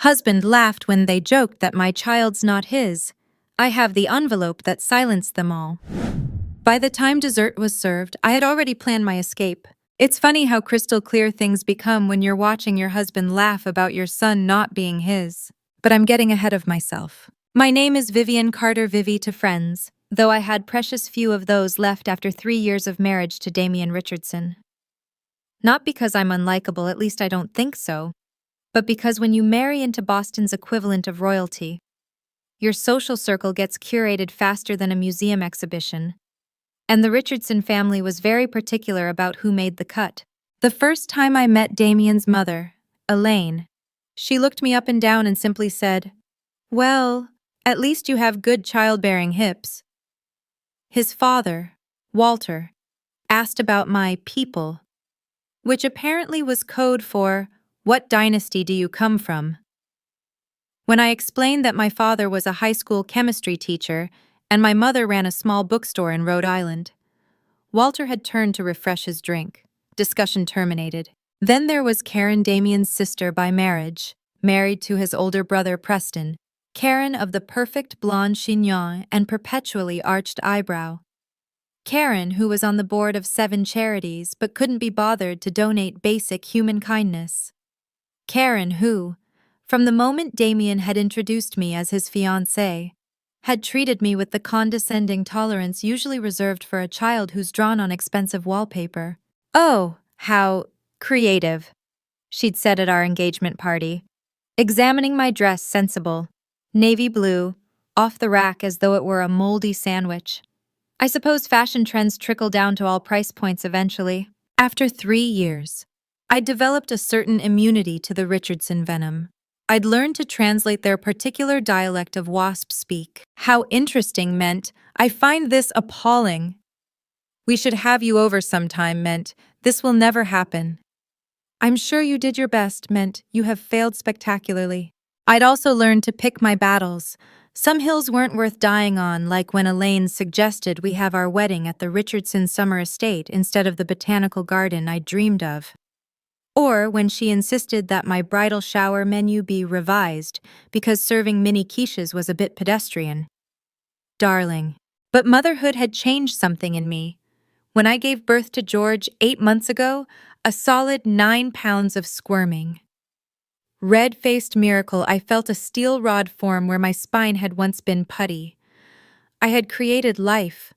Husband laughed when they joked that my child's not his. I have the envelope that silenced them all. By the time dessert was served, I had already planned my escape. It's funny how crystal clear things become when you're watching your husband laugh about your son not being his. But I'm getting ahead of myself. My name is Vivian Carter Vivi to friends, though I had precious few of those left after 3 years of marriage to Damian Richardson. Not because I'm unlikable, at least I don't think so, but because when you marry into Boston's equivalent of royalty, your social circle gets curated faster than a museum exhibition. And the Richardson family was very particular about who made the cut. The first time I met Damian's mother, Elaine, she looked me up and down and simply said, "Well, at least you have good childbearing hips." His father, Walter, asked about my people, which apparently was code for, "What dynasty do you come from?" When I explained that my father was a high school chemistry teacher and my mother ran a small bookstore in Rhode Island, Walter had turned to refresh his drink. Discussion terminated. Then there was Karen, Damian's sister by marriage, married to his older brother Preston. Karen of the perfect blonde chignon and perpetually arched eyebrow. Karen, who was on the board of 7 charities but couldn't be bothered to donate basic human kindness. Karen who, from the moment Damian had introduced me as his fiancée, had treated me with the condescending tolerance usually reserved for a child who's drawn on expensive wallpaper. "Oh, how creative," she'd said at our engagement party, examining my dress sensible, navy blue, off the rack as though it were a moldy sandwich. I suppose fashion trends trickle down to all price points eventually. After 3 years, I'd developed a certain immunity to the Richardson venom. I'd learned to translate their particular dialect of wasp speak. "How interesting" meant, "I find this appalling." "We should have you over sometime" meant, "This will never happen." "I'm sure you did your best" meant, "You have failed spectacularly." I'd also learned to pick my battles. Some hills weren't worth dying on, like when Elaine suggested we have our wedding at the Richardson summer estate instead of the botanical garden I dreamed of. Or when she insisted that my bridal shower menu be revised because serving mini quiches was a bit pedestrian. Darling. But motherhood had changed something in me. When I gave birth to George 8 months ago, a solid 9 pounds of squirming. Red-faced miracle, I felt a steel rod form where my spine had once been putty. I had created life.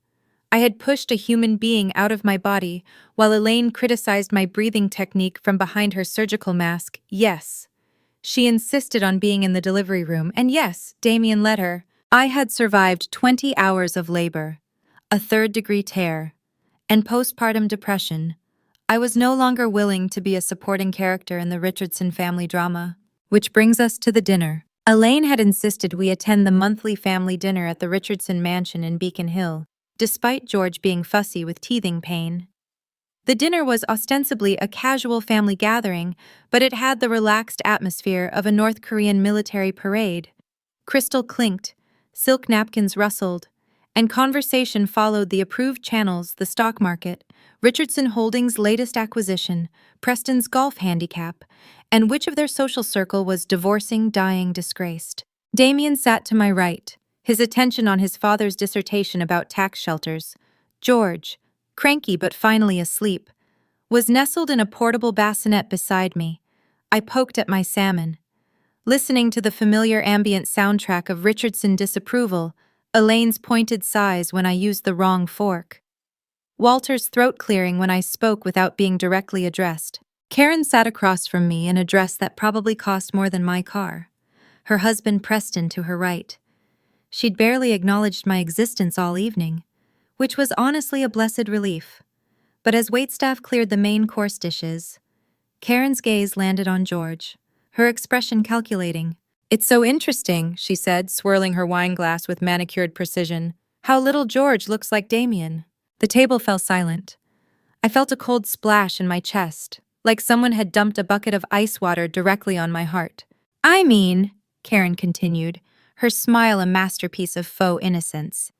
I had pushed a human being out of my body, while Elaine criticized my breathing technique from behind her surgical mask. Yes. She insisted on being in the delivery room, and yes, Damian let her. I had survived 20 hours of labor, a 3rd-degree tear, and postpartum depression. I was no longer willing to be a supporting character in the Richardson family drama. Which brings us to the dinner. Elaine had insisted we attend the monthly family dinner at the Richardson mansion in Beacon Hill, despite George being fussy with teething pain. The dinner was ostensibly a casual family gathering, but it had the relaxed atmosphere of a North Korean military parade. Crystal clinked, silk napkins rustled, and conversation followed the approved channels: the stock market, Richardson Holdings' latest acquisition, Preston's golf handicap, and which of their social circle was divorcing, dying, disgraced. Damian sat to my right, his attention on his father's dissertation about tax shelters. George, cranky but finally asleep, was nestled in a portable bassinet beside me. I poked at my salmon. Listening to the familiar ambient soundtrack of Richardson disapproval, Elaine's pointed sighs when I used the wrong fork. Walter's throat clearing when I spoke without being directly addressed. Karen sat across from me in a dress that probably cost more than my car. Her husband Preston to her right. She'd barely acknowledged my existence all evening, which was honestly a blessed relief. But as waitstaff cleared the main course dishes, Karen's gaze landed on George, her expression calculating. "It's so interesting," she said, swirling her wine glass with manicured precision, "how little George looks like Damian." The table fell silent. I felt a cold splash in my chest, like someone had dumped a bucket of ice water directly on my heart. "I mean," Karen continued, her smile a masterpiece of faux innocence,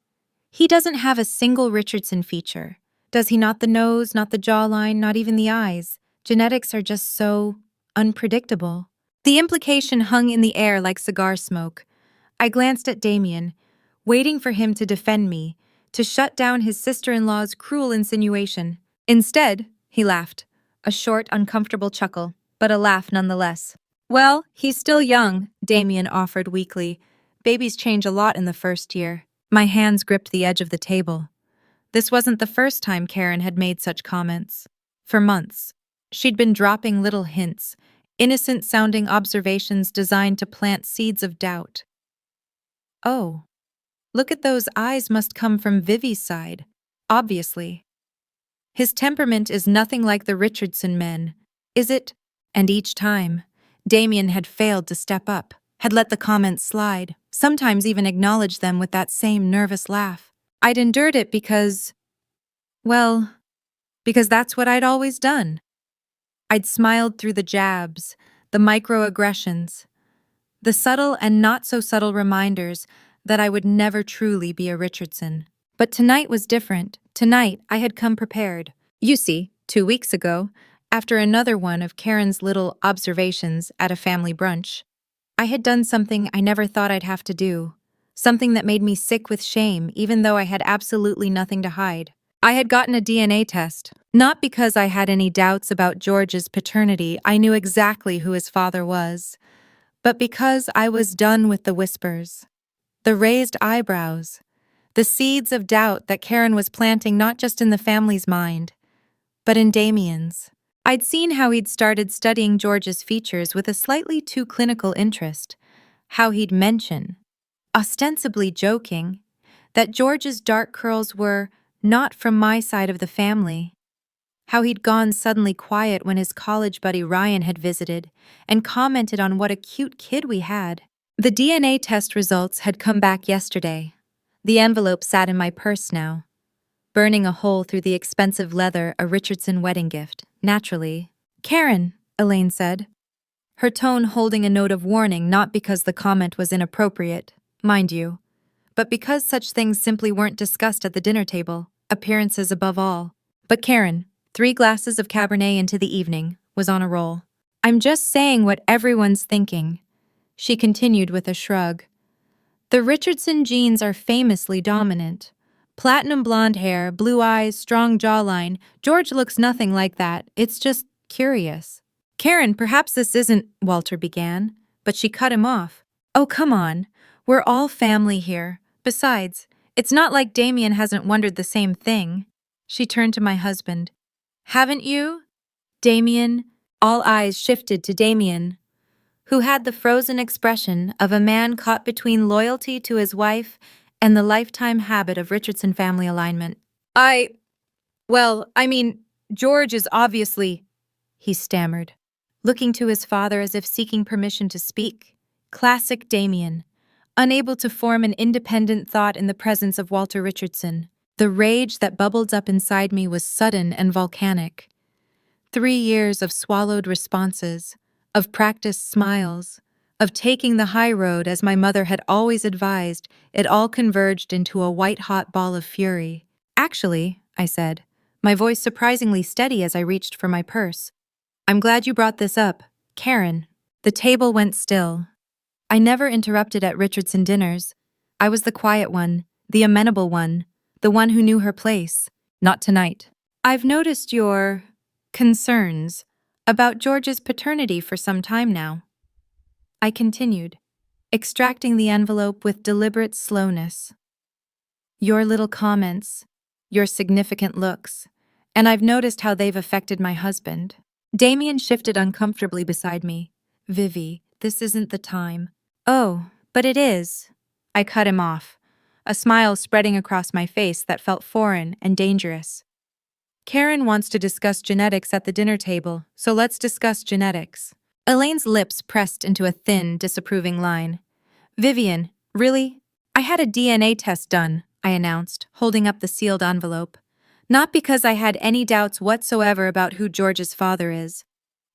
"he doesn't have a single Richardson feature. Does he? Not the nose, not the jawline, not even the eyes. Genetics are just so unpredictable." The implication hung in the air like cigar smoke. I glanced at Damien, waiting for him to defend me, to shut down his sister-in-law's cruel insinuation. Instead, he laughed, a short, uncomfortable chuckle, but a laugh nonetheless. Well, he's still young, Damien offered weakly. Babies change a lot in the first year. My hands gripped the edge of the table. This wasn't the first time Karen had made such comments. For months, she'd been dropping little hints, innocent-sounding observations designed to plant seeds of doubt. Oh, look at those eyes must come from Vivi's side. Obviously. His temperament is nothing like the Richardson men, is it? And each time, Damien had failed to step up, had let the comments slide, sometimes even acknowledged them with that same nervous laugh. I'd endured it because that's what I'd always done. I'd smiled through the jabs, the microaggressions, the subtle and not-so-subtle reminders that I would never truly be a Richardson. But tonight was different. Tonight, I had come prepared. You see, 2 weeks ago, after another one of Karen's little observations at a family brunch, I had done something I never thought I'd have to do. Something that made me sick with shame, even though I had absolutely nothing to hide. I had gotten a DNA test. Not because I had any doubts about George's paternity, I knew exactly who his father was, but because I was done with the whispers, the raised eyebrows, the seeds of doubt that Karen was planting not just in the family's mind, but in Damien's. I'd seen how he'd started studying George's features with a slightly too clinical interest, how he'd mention, ostensibly joking, that George's dark curls were not from my side of the family, how he'd gone suddenly quiet when his college buddy Ryan had visited and commented on what a cute kid we had. The DNA test results had come back yesterday. The envelope sat in my purse now, burning a hole through the expensive leather, a Richardson wedding gift, naturally. Karen, Elaine said, her tone holding a note of warning not because the comment was inappropriate, mind you, but because such things simply weren't discussed at the dinner table, appearances above all. But Karen, 3 glasses of Cabernet into the evening, was on a roll. I'm just saying what everyone's thinking, she continued with a shrug. The Richardson genes are famously dominant. Platinum blonde hair, blue eyes, strong jawline. George looks nothing like that. It's just curious. Karen, perhaps this isn't, Walter began, but she cut him off. Oh, come on. We're all family here. Besides, it's not like Damien hasn't wondered the same thing. She turned to my husband. Haven't you? Damien? All eyes shifted to Damien, who had the frozen expression of a man caught between loyalty to his wife and the lifetime habit of Richardson family alignment. George is obviously, he stammered, looking to his father as if seeking permission to speak. Classic Damien, unable to form an independent thought in the presence of Walter Richardson. The rage that bubbled up inside me was sudden and volcanic. 3 years of swallowed responses, of practiced smiles, of taking the high road as my mother had always advised, it all converged into a white-hot ball of fury. Actually, I said, my voice surprisingly steady as I reached for my purse. I'm glad you brought this up, Karen. The table went still. I never interrupted at Richardson dinners. I was the quiet one, the amenable one, the one who knew her place. Not tonight. I've noticed your concerns about George's paternity for some time now. I continued, extracting the envelope with deliberate slowness. Your little comments, your significant looks, and I've noticed how they've affected my husband. Damien shifted uncomfortably beside me. Vivi, this isn't the time. Oh, but it is. I cut him off, a smile spreading across my face that felt foreign and dangerous. Karen wants to discuss genetics at the dinner table, so let's discuss genetics. Elaine's lips pressed into a thin, disapproving line. Vivian, really? I had a DNA test done, I announced, holding up the sealed envelope. Not because I had any doubts whatsoever about who George's father is,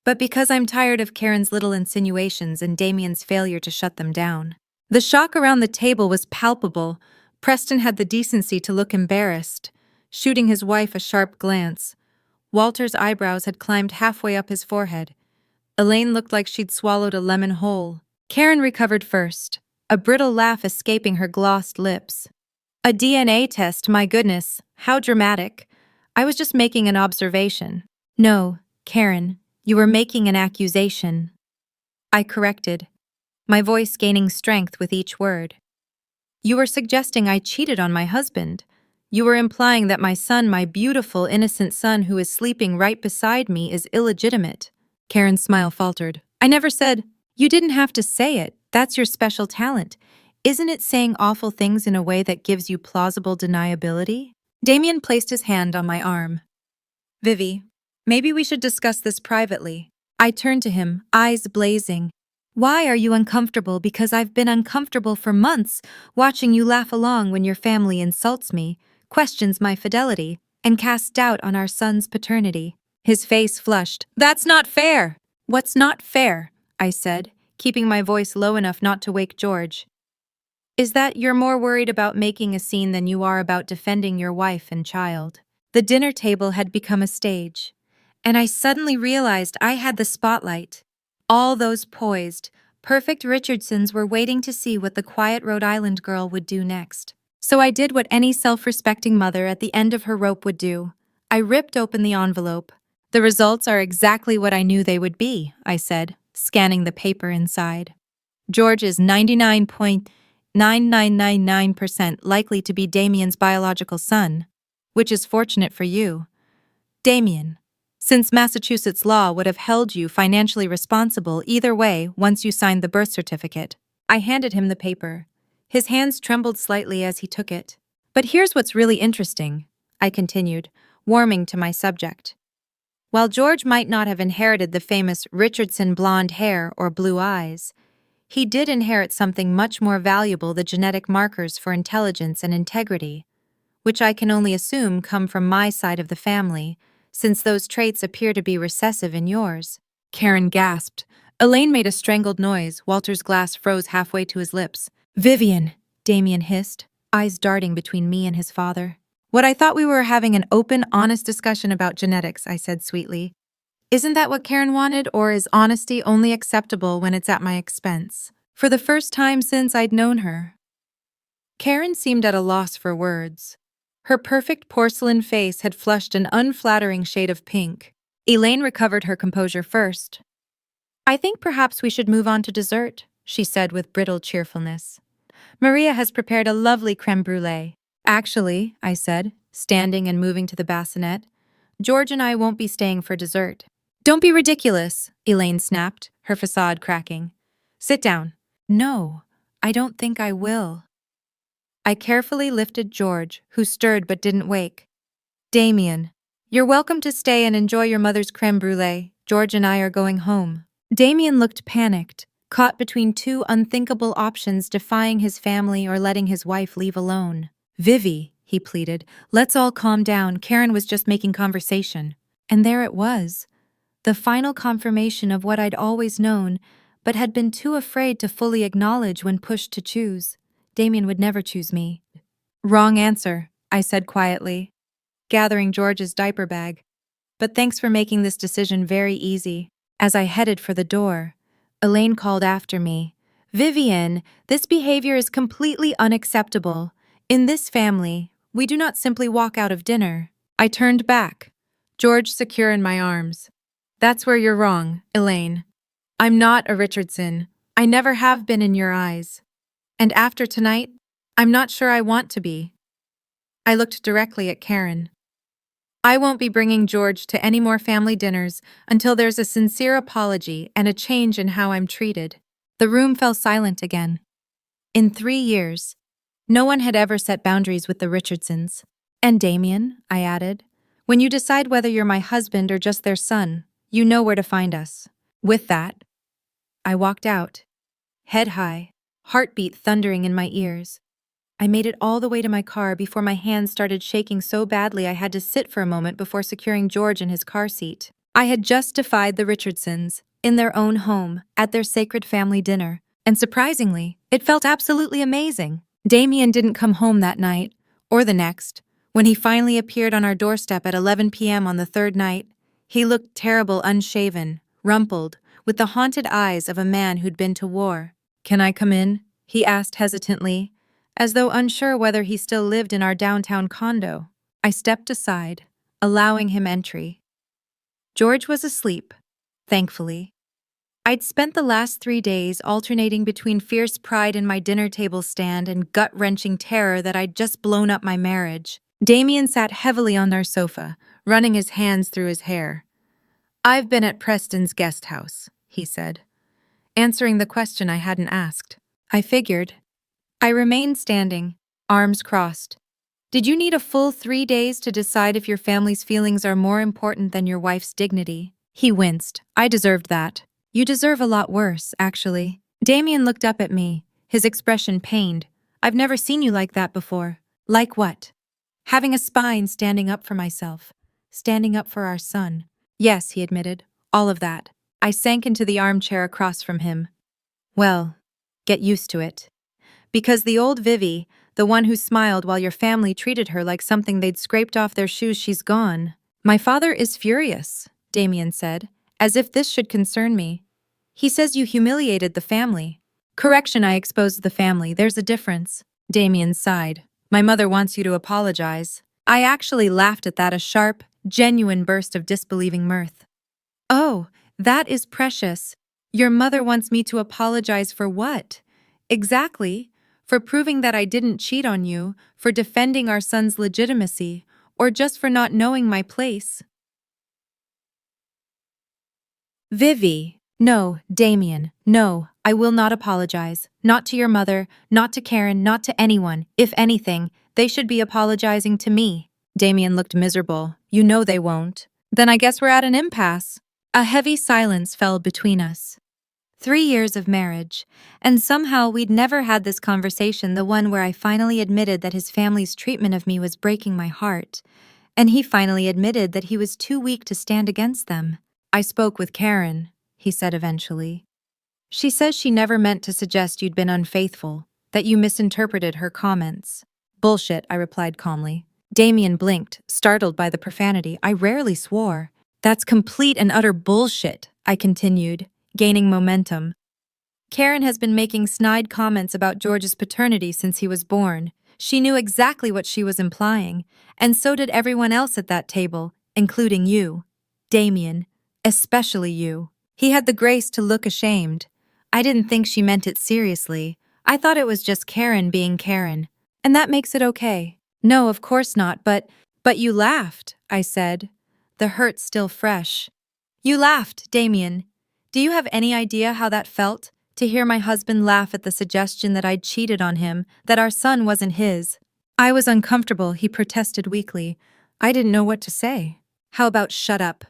but because I'm tired of Karen's little insinuations and Damien's failure to shut them down. The shock around the table was palpable. Preston had the decency to look embarrassed, shooting his wife a sharp glance. Walter's eyebrows had climbed halfway up his forehead. Elaine looked like she'd swallowed a lemon whole. Karen recovered first, a brittle laugh escaping her glossed lips. A DNA test, my goodness, how dramatic. I was just making an observation. No, Karen, you were making an accusation. I corrected, my voice gaining strength with each word. You were suggesting I cheated on my husband. You were implying that my son, my beautiful, innocent son who is sleeping right beside me, is illegitimate. Karen's smile faltered. I never said. You didn't have to say it. That's your special talent. Isn't it saying awful things in a way that gives you plausible deniability? Damien placed his hand on my arm. Vivi, maybe we should discuss this privately. I turned to him, eyes blazing. Why are you uncomfortable? Because I've been uncomfortable for months, watching you laugh along when your family insults me, questions my fidelity, and casts doubt on our son's paternity. His face flushed. That's not fair! What's not fair? I said, keeping my voice low enough not to wake George. Is that you're more worried about making a scene than you are about defending your wife and child. The dinner table had become a stage, and I suddenly realized I had the spotlight. All those poised, perfect Richardsons were waiting to see what the quiet Rhode Island girl would do next. So I did what any self-respecting mother at the end of her rope would do. I ripped open the envelope. The results are exactly what I knew they would be, I said, scanning the paper inside. George is 99.9999% likely to be Damien's biological son, which is fortunate for you. Damien, since Massachusetts law would have held you financially responsible either way once you signed the birth certificate. I handed him the paper. His hands trembled slightly as he took it. But here's what's really interesting, I continued, warming to my subject. While George might not have inherited the famous Richardson blonde hair or blue eyes, he did inherit something much more valuable: the genetic markers for intelligence and integrity, which I can only assume come from my side of the family, since those traits appear to be recessive in yours. Karen gasped. Elaine made a strangled noise. Walter's glass froze halfway to his lips. Vivian, Damien hissed, eyes darting between me and his father. What I thought we were having an open, honest discussion about genetics, I said sweetly. Isn't that what Karen wanted, or is honesty only acceptable when it's at my expense? For the first time since I'd known her. Karen seemed at a loss for words. Her perfect porcelain face had flushed an unflattering shade of pink. Elaine recovered her composure first. I think perhaps we should move on to dessert, she said with brittle cheerfulness. Maria has prepared a lovely crème brûlée. Actually, I said, standing and moving to the bassinet, George and I won't be staying for dessert. Don't be ridiculous, Elaine snapped, her facade cracking. Sit down. No, I don't think I will. I carefully lifted George, who stirred but didn't wake. Damien, you're welcome to stay and enjoy your mother's crème brûlée. George and I are going home. Damien looked panicked, caught between two unthinkable options: defying his family or letting his wife leave alone. Vivi, he pleaded, let's all calm down. Karen was just making conversation. And there it was, the final confirmation of what I'd always known, but had been too afraid to fully acknowledge when pushed to choose. Damien would never choose me. Wrong answer, I said quietly, gathering George's diaper bag. But thanks for making this decision very easy. As I headed for the door, Elaine called after me. Vivian, this behavior is completely unacceptable. In this family, we do not simply walk out of dinner. I turned back, George secure in my arms. That's where you're wrong, Elaine. I'm not a Richardson. I never have been in your eyes. And after tonight, I'm not sure I want to be. I looked directly at Karen. I won't be bringing George to any more family dinners until there's a sincere apology and a change in how I'm treated. The room fell silent again. In 3 years, no one had ever set boundaries with the Richardsons. And Damien, I added, when you decide whether you're my husband or just their son, you know where to find us. With that, I walked out, head high, heartbeat thundering in my ears. I made it all the way to my car before my hands started shaking so badly I had to sit for a moment before securing George in his car seat. I had just defied the Richardsons, in their own home, at their sacred family dinner, and surprisingly, it felt absolutely amazing. Damien didn't come home that night, or the next. When he finally appeared on our doorstep at 11 p.m. on the third night, he looked terrible, unshaven, rumpled, with the haunted eyes of a man who'd been to war. "Can I come in?" he asked hesitantly, as though unsure whether he still lived in our downtown condo. I stepped aside, allowing him entry. George was asleep, thankfully. I'd spent the last 3 days alternating between fierce pride in my dinner table stand and gut-wrenching terror that I'd just blown up my marriage. Damien sat heavily on our sofa, running his hands through his hair. "I've been at Preston's guest house," he said, answering the question I hadn't asked. I figured. I remained standing, arms crossed. "Did you need a full 3 days to decide if your family's feelings are more important than your wife's dignity?" He winced. "I deserved that. You deserve a lot worse, actually." Damien looked up at me, his expression pained. "I've never seen you like that before." "Like what?" "Having a spine, standing up for myself. Standing up for our son." "Yes," he admitted. "All of that." I sank into the armchair across from him. "Well, get used to it. Because the old Vivi, the one who smiled while your family treated her like something they'd scraped off their shoes, she's gone." "My father is furious," Damien said, as if this should concern me. "He says you humiliated the family." "Correction, I exposed the family. There's a difference." Damien sighed. "My mother wants you to apologize." I actually laughed at that, a sharp, genuine burst of disbelieving mirth. "Oh, that is precious. Your mother wants me to apologize for what? Exactly? For proving that I didn't cheat on you, for defending our son's legitimacy, or just for not knowing my place?" "Vivi." "No, Damien, no, I will not apologize. Not to your mother, not to Karen, not to anyone. If anything, they should be apologizing to me." Damien looked miserable. "You know they won't." "Then I guess we're at an impasse." A heavy silence fell between us. 3 years of marriage, and somehow we'd never had this conversation, the one where I finally admitted that his family's treatment of me was breaking my heart, and he finally admitted that he was too weak to stand against them. "I spoke with Karen," he said eventually. "She says she never meant to suggest you'd been unfaithful, that you misinterpreted her comments." "Bullshit," I replied calmly. Damien blinked, startled by the profanity. "I rarely swore." "That's complete and utter bullshit," I continued, gaining momentum. "Karen has been making snide comments about George's paternity since he was born. She knew exactly what she was implying, and so did everyone else at that table, including you, Damien, especially you." He had the grace to look ashamed. "I didn't think she meant it seriously. I thought it was just Karen being Karen. And that makes it okay." "No, of course not, but you laughed," I said, the hurt still fresh. "You laughed, Damien. Do you have any idea how that felt? To hear my husband laugh at the suggestion that I'd cheated on him, that our son wasn't his." I was uncomfortable, he protested weakly. I didn't know what to say. "How about shut up,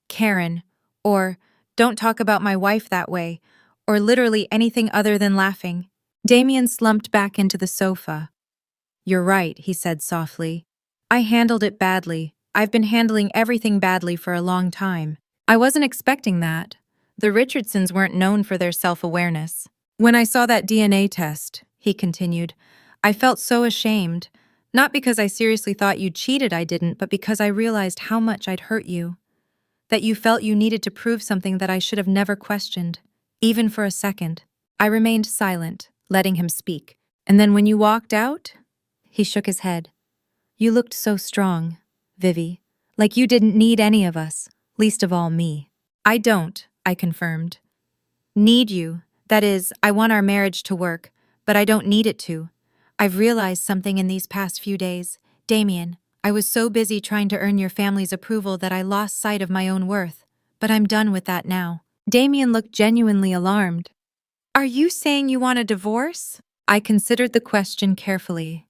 Karen, or don't talk about my wife that way, or literally anything other than laughing?" Damien slumped back into the sofa. "You're right," he said softly. "I handled it badly. I've been handling everything badly for a long time. I wasn't expecting that. The Richardsons weren't known for their self-awareness. When I saw that DNA test," he continued, "I felt so ashamed. Not because I seriously thought you cheated, I didn't, but because I realized how much I'd hurt you. That you felt you needed to prove something that I should have never questioned, even for a second." I remained silent, letting him speak. "And then when you walked out?" He shook his head. "You looked so strong, Vivi, like you didn't need any of us, least of all me." "I don't," I confirmed. "Need you. That is, I want our marriage to work, but I don't need it to. I've realized something in these past few days. Damien, I was so busy trying to earn your family's approval that I lost sight of my own worth, but I'm done with that now." Damien looked genuinely alarmed. "Are you saying you want a divorce?" I considered the question carefully.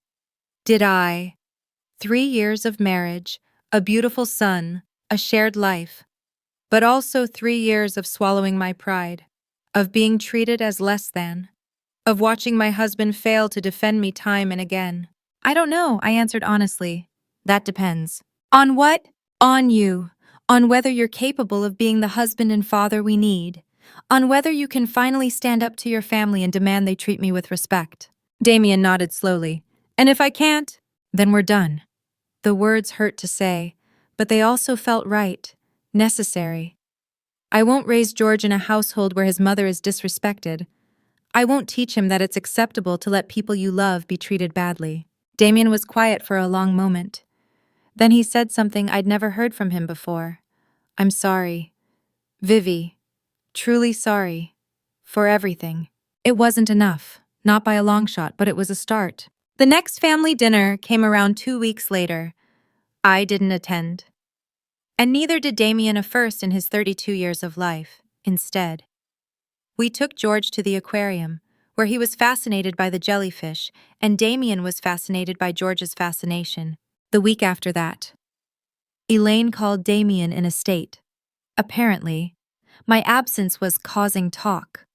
Did I? 3 years of marriage, a beautiful son, a shared life, but also 3 years of swallowing my pride, of being treated as less than, of watching my husband fail to defend me time and again. "I don't know," I answered honestly. "That depends." "On what?" "On you. On whether you're capable of being the husband and father we need. On whether you can finally stand up to your family and demand they treat me with respect." Damien nodded slowly. "And if I can't, then we're done." The words hurt to say, but they also felt right, necessary. I won't raise George in a household where his mother is disrespected. I won't teach him that it's acceptable to let people you love be treated badly. Damien was quiet for a long moment. Then he said something I'd never heard from him before. I'm sorry. Vivi. Truly sorry. For everything. It wasn't enough. Not by a long shot, but it was a start. The next family dinner came around 2 weeks later. I didn't attend. And neither did Damien a first in his 32 years of life. Instead, we took George to the aquarium, where he was fascinated by the jellyfish, and Damien was fascinated by George's fascination. The week after that, Elaine called Damien in a state. Apparently, my absence was causing talk.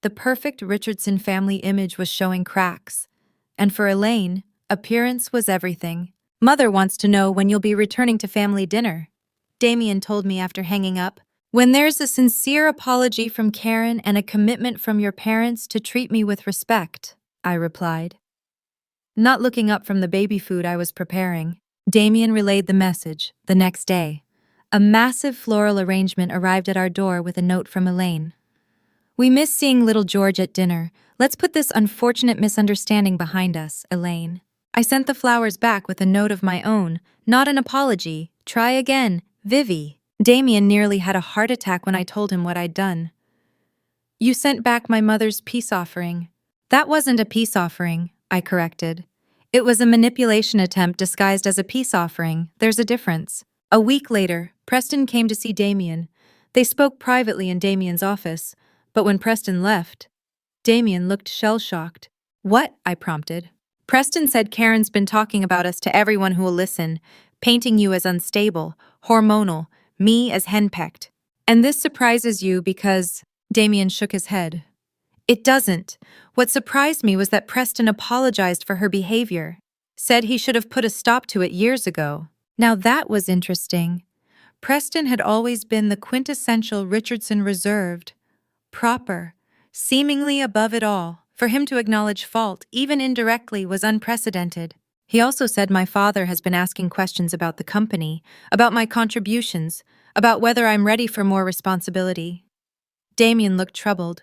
The perfect Richardson family image was showing cracks. And for Elaine, appearance was everything. Mother wants to know when you'll be returning to family dinner, Damien told me after hanging up. When there's a sincere apology from Karen and a commitment from your parents to treat me with respect, I replied. Not looking up from the baby food I was preparing, Damien relayed the message the next day. A massive floral arrangement arrived at our door with a note from Elaine. We miss seeing little George at dinner. Let's put this unfortunate misunderstanding behind us, Elaine. I sent the flowers back with a note of my own, not an apology. Try again, Vivi. Damien nearly had a heart attack when I told him what I'd done. You sent back my mother's peace offering. That wasn't a peace offering, I corrected. It was a manipulation attempt disguised as a peace offering. There's a difference. A week later, Preston came to see Damien. They spoke privately in Damien's office, but when Preston left, Damien looked shell-shocked. What? I prompted. Preston said Karen's been talking about us to everyone who will listen, painting you as unstable, hormonal, me as henpecked. And this surprises you because… Damien shook his head. It doesn't. What surprised me was that Preston apologized for her behavior, said he should have put a stop to it years ago. Now that was interesting. Preston had always been the quintessential Richardson reserved, proper, seemingly above it all. For him to acknowledge fault, even indirectly, was unprecedented. He also said my father has been asking questions about the company, about my contributions, about whether I'm ready for more responsibility. Damien looked troubled.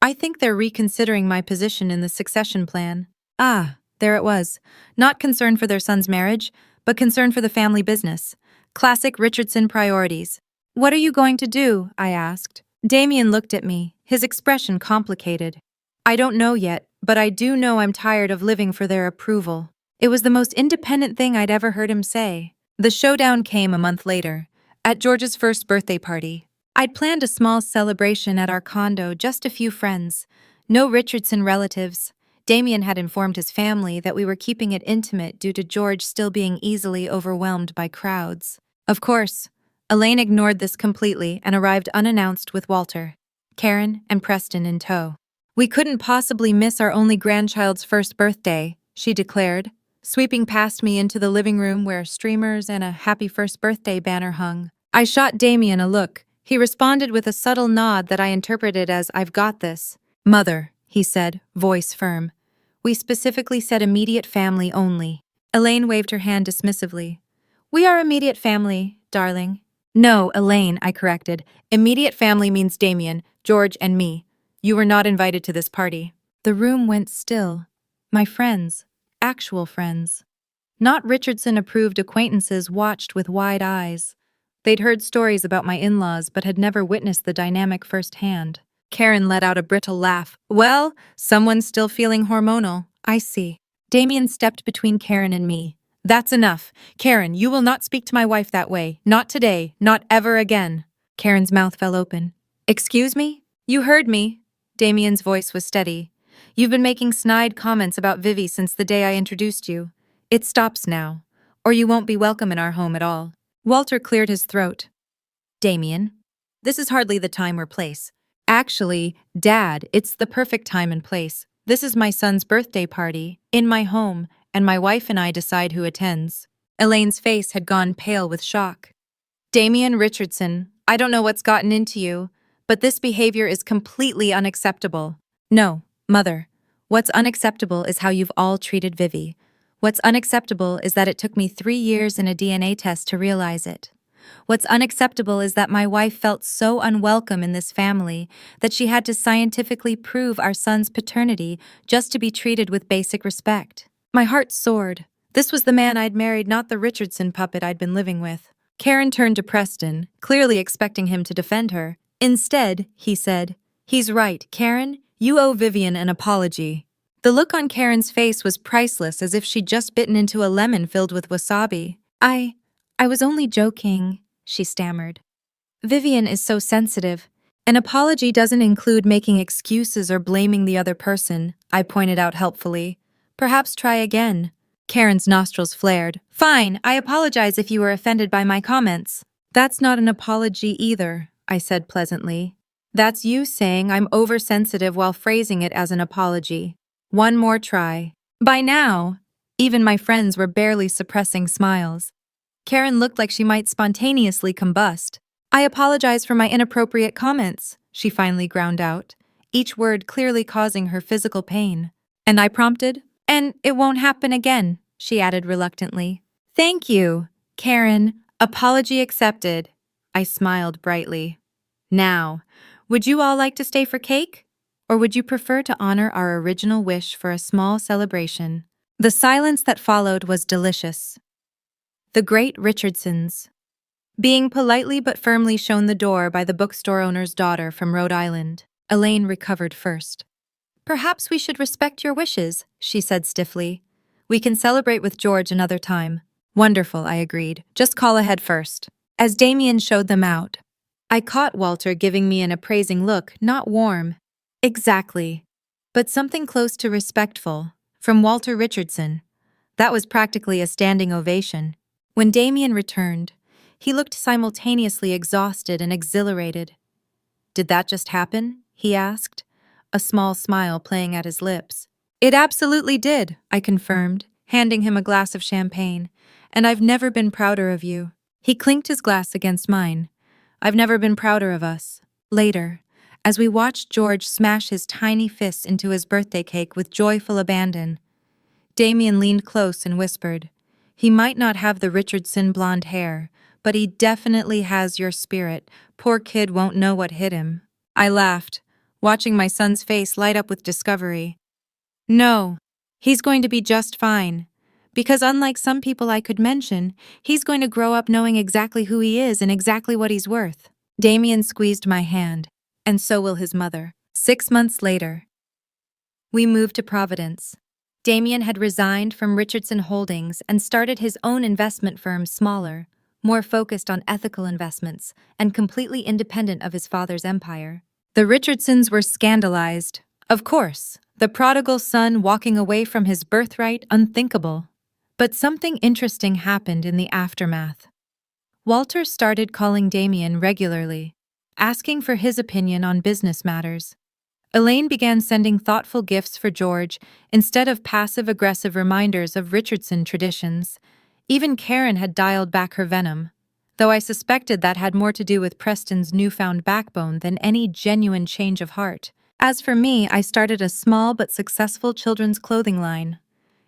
I think they're reconsidering my position in the succession plan. Ah, there it was. Not concern for their son's marriage, but concern for the family business. Classic Richardson priorities. What are you going to do? I asked. Damien looked at me, his expression complicated. I don't know yet, but I do know I'm tired of living for their approval. It was the most independent thing I'd ever heard him say. The showdown came a month later, at George's first birthday party. I'd planned a small celebration at our condo, just a few friends. No Richardson relatives. Damien had informed his family that we were keeping it intimate due to George still being easily overwhelmed by crowds. Of course, Elaine ignored this completely and arrived unannounced with Walter, Karen, and Preston in tow. We couldn't possibly miss our only grandchild's first birthday, she declared, sweeping past me into the living room where streamers and a happy first birthday banner hung. I shot Damien a look. He responded with a subtle nod that I interpreted as I've got this. Mother, he said, voice firm. We specifically said immediate family only. Elaine waved her hand dismissively. We are immediate family, darling. No, Elaine, I corrected. Immediate family means Damien, George, and me. You were not invited to this party. The room went still. My friends, actual friends, not Richardson-approved acquaintances, watched with wide eyes. They'd heard stories about my in-laws but had never witnessed the dynamic firsthand. Karen let out a brittle laugh. Well, someone's still feeling hormonal. I see. Damien stepped between Karen and me. That's enough. Karen, you will not speak to my wife that way. Not today. Not ever again. Karen's mouth fell open. Excuse me? You heard me. Damien's voice was steady. You've been making snide comments about Vivi since the day I introduced you. It stops now, or you won't be welcome in our home at all. Walter cleared his throat. Damien, this is hardly the time or place. Actually, Dad, it's the perfect time and place. This is my son's birthday party, in my home, and my wife and I decide who attends. Elaine's face had gone pale with shock. Damien Richardson, I don't know what's gotten into you, but this behavior is completely unacceptable. No, Mother. What's unacceptable is how you've all treated Vivi. What's unacceptable is that it took me 3 years and a DNA test to realize it. What's unacceptable is that my wife felt so unwelcome in this family that she had to scientifically prove our son's paternity just to be treated with basic respect. My heart soared. This was the man I'd married, not the Richardson puppet I'd been living with. Karen turned to Preston, clearly expecting him to defend her. Instead, he said, "He's right, Karen. You owe Vivian an apology." The look on Karen's face was priceless, as if she'd just bitten into a lemon filled with wasabi. I was only joking, she stammered. Vivian is so sensitive. An apology doesn't include making excuses or blaming the other person, I pointed out helpfully. Perhaps try again. Karen's nostrils flared. Fine, I apologize if you were offended by my comments. That's not an apology either, I said pleasantly. That's you saying I'm oversensitive while phrasing it as an apology. One more try. By now, even my friends were barely suppressing smiles. Karen looked like she might spontaneously combust. I apologize for my inappropriate comments, she finally ground out, each word clearly causing her physical pain. And I prompted, and it won't happen again, she added reluctantly. Thank you, Karen. Apology accepted. I smiled brightly. Now, would you all like to stay for cake? Or would you prefer to honor our original wish for a small celebration? The silence that followed was delicious. The great Richardsons. Being politely but firmly shown the door by the bookstore owner's daughter from Rhode Island, Elaine recovered first. Perhaps we should respect your wishes, she said stiffly. We can celebrate with George another time. Wonderful, I agreed. Just call ahead first. As Damien showed them out, I caught Walter giving me an appraising look, not warm. Exactly. But something close to respectful, from Walter Richardson. That was practically a standing ovation. When Damien returned, he looked simultaneously exhausted and exhilarated. Did that just happen? He asked, a small smile playing at his lips. It absolutely did, I confirmed, handing him a glass of champagne. And I've never been prouder of you. He clinked his glass against mine. I've never been prouder of us. Later, as we watched George smash his tiny fists into his birthday cake with joyful abandon, Damien leaned close and whispered, He might not have the Richardson blonde hair, but he definitely has your spirit. Poor kid won't know what hit him. I laughed, watching my son's face light up with discovery. No, he's going to be just fine. Because unlike some people I could mention, he's going to grow up knowing exactly who he is and exactly what he's worth. Damien squeezed my hand, and so will his mother. 6 months later, we moved to Providence. Damien had resigned from Richardson Holdings and started his own investment firm, smaller, more focused on ethical investments, and completely independent of his father's empire. The Richardsons were scandalized. Of course, the prodigal son walking away from his birthright, unthinkable. But something interesting happened in the aftermath. Walter started calling Damien regularly, asking for his opinion on business matters. Elaine began sending thoughtful gifts for George instead of passive-aggressive reminders of Richardson traditions. Even Karen had dialed back her venom, though I suspected that had more to do with Preston's newfound backbone than any genuine change of heart. As for me, I started a small but successful children's clothing line,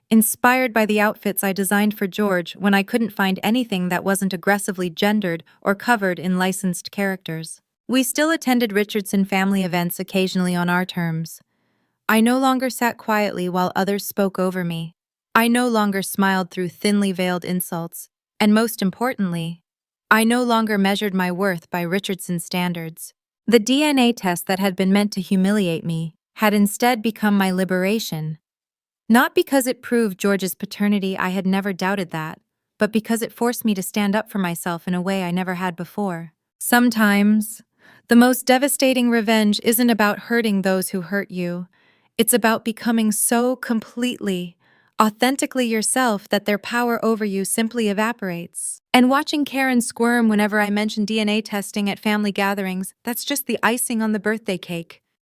inspired by the outfits I designed for George when I couldn't find anything that wasn't aggressively gendered or covered in licensed characters. We still attended Richardson family events occasionally on our terms. I no longer sat quietly while others spoke over me. I no longer smiled through thinly veiled insults. And most importantly, I no longer measured my worth by Richardson standards. The DNA test that had been meant to humiliate me had instead become my liberation. Not because it proved George's paternity, I had never doubted that, but because it forced me to stand up for myself in a way I never had before. Sometimes, the most devastating revenge isn't about hurting those who hurt you. It's about becoming so completely, authentically yourself that their power over you simply evaporates. And watching Karen squirm whenever I mention DNA testing at family gatherings, that's just the icing on the birthday cake.